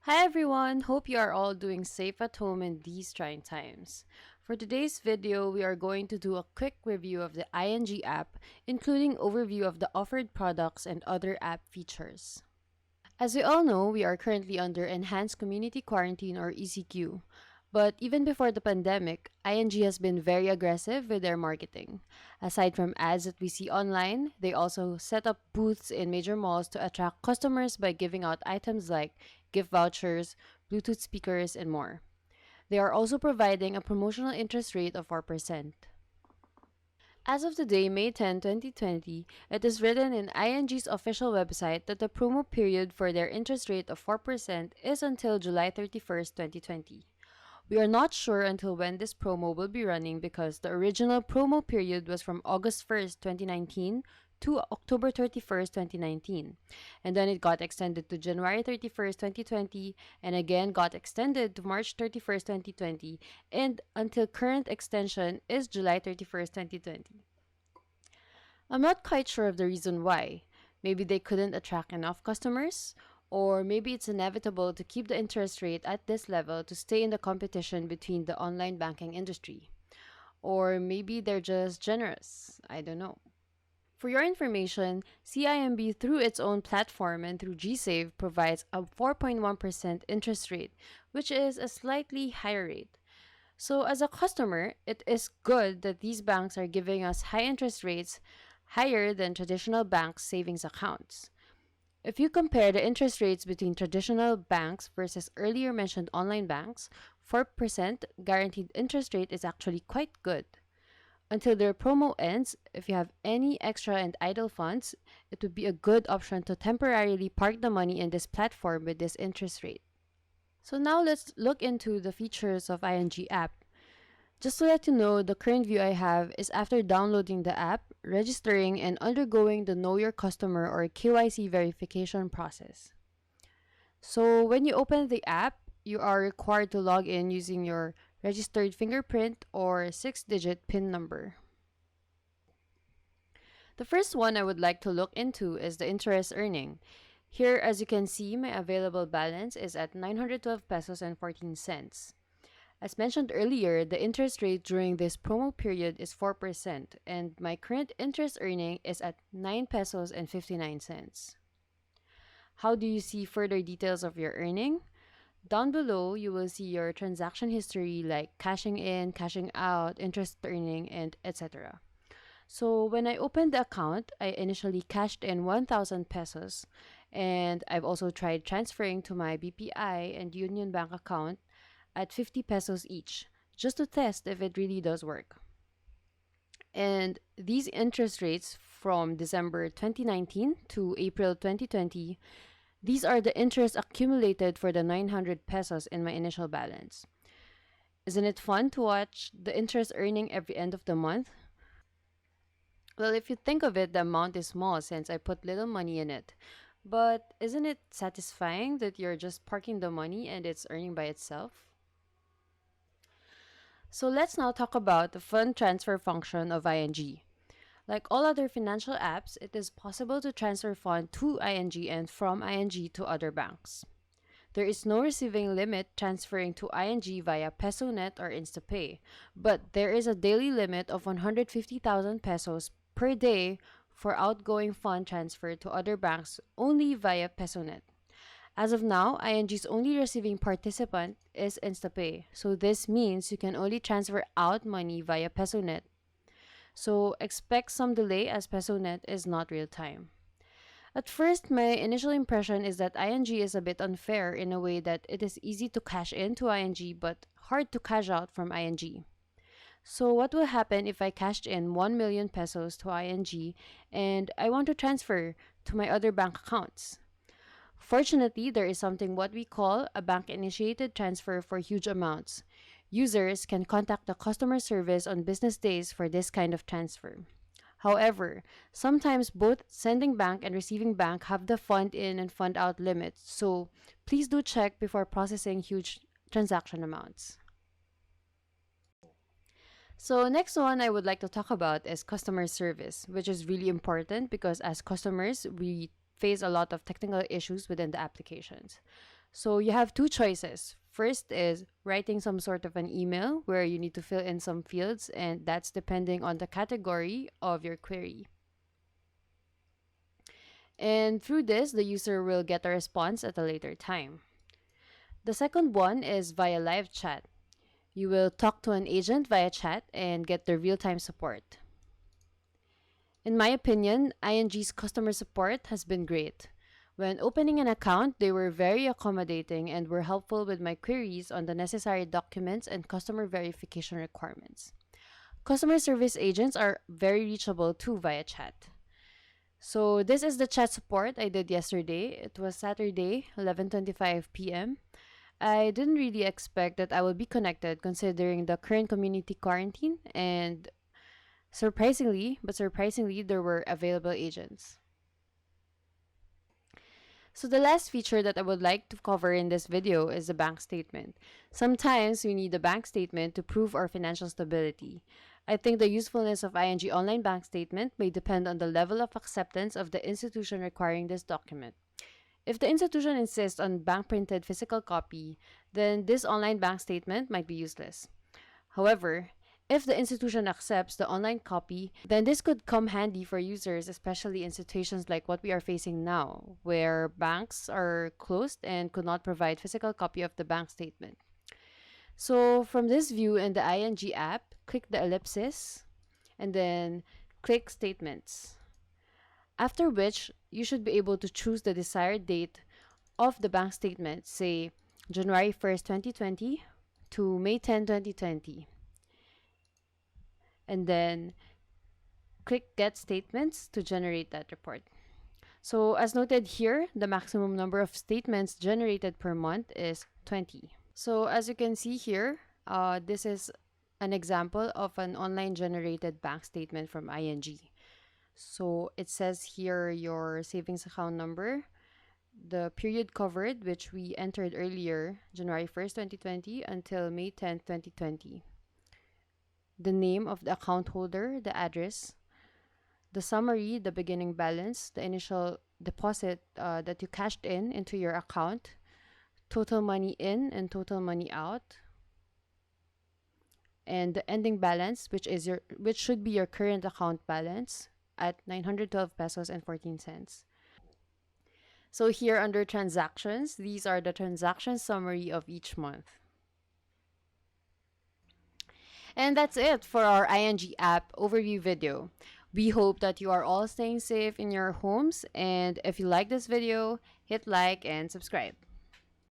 Hi everyone, hope you are all doing safe at home in these trying times. For today's video, we are going to do a quick review of the ING app, including overview of the offered products and other app features. As we all know, we are currently under Enhanced Community Quarantine or ECQ. But even before the pandemic, ING has been very aggressive with their marketing. Aside from ads that we see online, they also set up booths in major malls to attract customers by giving out items like gift vouchers, Bluetooth speakers, and more. They are also providing a promotional interest rate of 4%. As of today, May 10, 2020, it is written in ING's official website that the promo period for their interest rate of 4% is until July 31st, 2020. We are not sure until when this promo will be running because the original promo period was from August 1st, 2019 to October 31st, 2019. And then it got extended to January 31st, 2020, and again got extended to March 31st, 2020, and until current extension is July 31st, 2020. I'm not quite sure of the reason why. Maybe they couldn't attract enough customers, or maybe it's inevitable to keep the interest rate at this level to stay in the competition between the online banking industry. Or maybe they're just generous. I don't know. For your information, CIMB through its own platform and through GSave provides a 4.1% interest rate, which is a slightly higher rate. So as a customer, it is good that these banks are giving us high interest rates higher than traditional banks' savings accounts. If you compare the interest rates between traditional banks versus earlier mentioned online banks, 4% guaranteed interest rate is actually quite good. Until their promo ends, if you have any extra and idle funds, it would be a good option to temporarily park the money in this platform with this interest rate. So now let's look into the features of ING app. Just to let you know, the current view I have is after downloading the app, registering, and undergoing the Know Your Customer or KYC verification process. So when you open the app, you are required to log in using your registered fingerprint or 6-digit PIN number. The first one I would like to look into is the interest earning. Here, as you can see, my available balance is at 912 pesos and 14 cents. As mentioned earlier, the interest rate during this promo period is 4%, and my current interest earning is at 9 pesos and 59 cents. How do you see further details of your earning? Down below, you will see your transaction history like cashing in, cashing out, interest earning, and etc. So when I opened the account, I initially cashed in 1,000 pesos, and I've also tried transferring to my BPI and Union Bank account at 50 pesos each, just to test if it really does work. And these interest rates from December 2019 to April 2020, these are the interest accumulated for the 900 pesos in my initial balance. Isn't it fun to watch the interest earning every end of the month? Well, if you think of it, the amount is small since I put little money in it. But isn't it satisfying that you're just parking the money and it's earning by itself? So let's now talk about the fund transfer function of ING. Like all other financial apps, it is possible to transfer funds to ING and from ING to other banks. There is no receiving limit transferring to ING via PesoNet or InstaPay, but there is a daily limit of 150,000 pesos per day for outgoing fund transfer to other banks only via PesoNet. As of now, ING's only receiving participant is InstaPay, so this means you can only transfer out money via PesoNet. So expect some delay as PesoNet is not real time. At first, my initial impression is that ING is a bit unfair in a way that it is easy to cash in to ING but hard to cash out from ING. So what will happen if I cashed in 1 million pesos to ING and I want to transfer to my other bank accounts? Fortunately, there is something what we call a bank-initiated transfer for huge amounts. Users can contact the customer service on business days for this kind of transfer. However, sometimes both sending bank and receiving bank have the fund in and fund out limits, so please do check before processing huge transaction amounts. So next one I would like to talk about is customer service, which is really important because as customers, we face a lot of technical issues within the applications. So you have two choices. First is writing some sort of an email where you need to fill in some fields, and that's depending on the category of your query. And through this, the user will get a response at a later time. The second one is via live chat. You will talk to an agent via chat and get the real time support. In my opinion, ING's customer support has been great. When opening an account, they were very accommodating and were helpful with my queries on the necessary documents and customer verification requirements. Customer service agents are very reachable too via chat. So this is the chat support I did yesterday. It was Saturday, 11:25 p.m. I didn't really expect that I would be connected considering the current community quarantine, and surprisingly, there were available agents. So the last feature that I would like to cover in this video is the bank statement. Sometimes we need a bank statement to prove our financial stability. I think the usefulness of ING online bank statement may depend on the level of acceptance of the institution requiring this document. If the institution insists on bank printed physical copy, then this online bank statement might be useless. However, if the institution accepts the online copy, then this could come handy for users, especially in situations like what we are facing now, where banks are closed and could not provide physical copy of the bank statement. So from this view in the ING app, click the ellipsis and then click Statements. After which, you should be able to choose the desired date of the bank statement, say January 1st, 2020 to May 10, 2020. And then click Get Statements to generate that report. So as noted here, the maximum number of statements generated per month is 20. So as you can see here, this is an example of an online generated bank statement from ING. So it says here your savings account number, the period covered, which we entered earlier, January 1st, 2020 until May 10th, 2020. The name of the account holder, the address, the summary, the beginning balance, the initial deposit that you cashed in into your account, total money in and total money out, and the ending balance, which should be your current account balance at 912 pesos and 14 cents. So here under transactions, these are the transaction summary of each month. And that's it for our ING app overview video. We hope that you are all staying safe in your homes, and if you like this video, hit like and subscribe.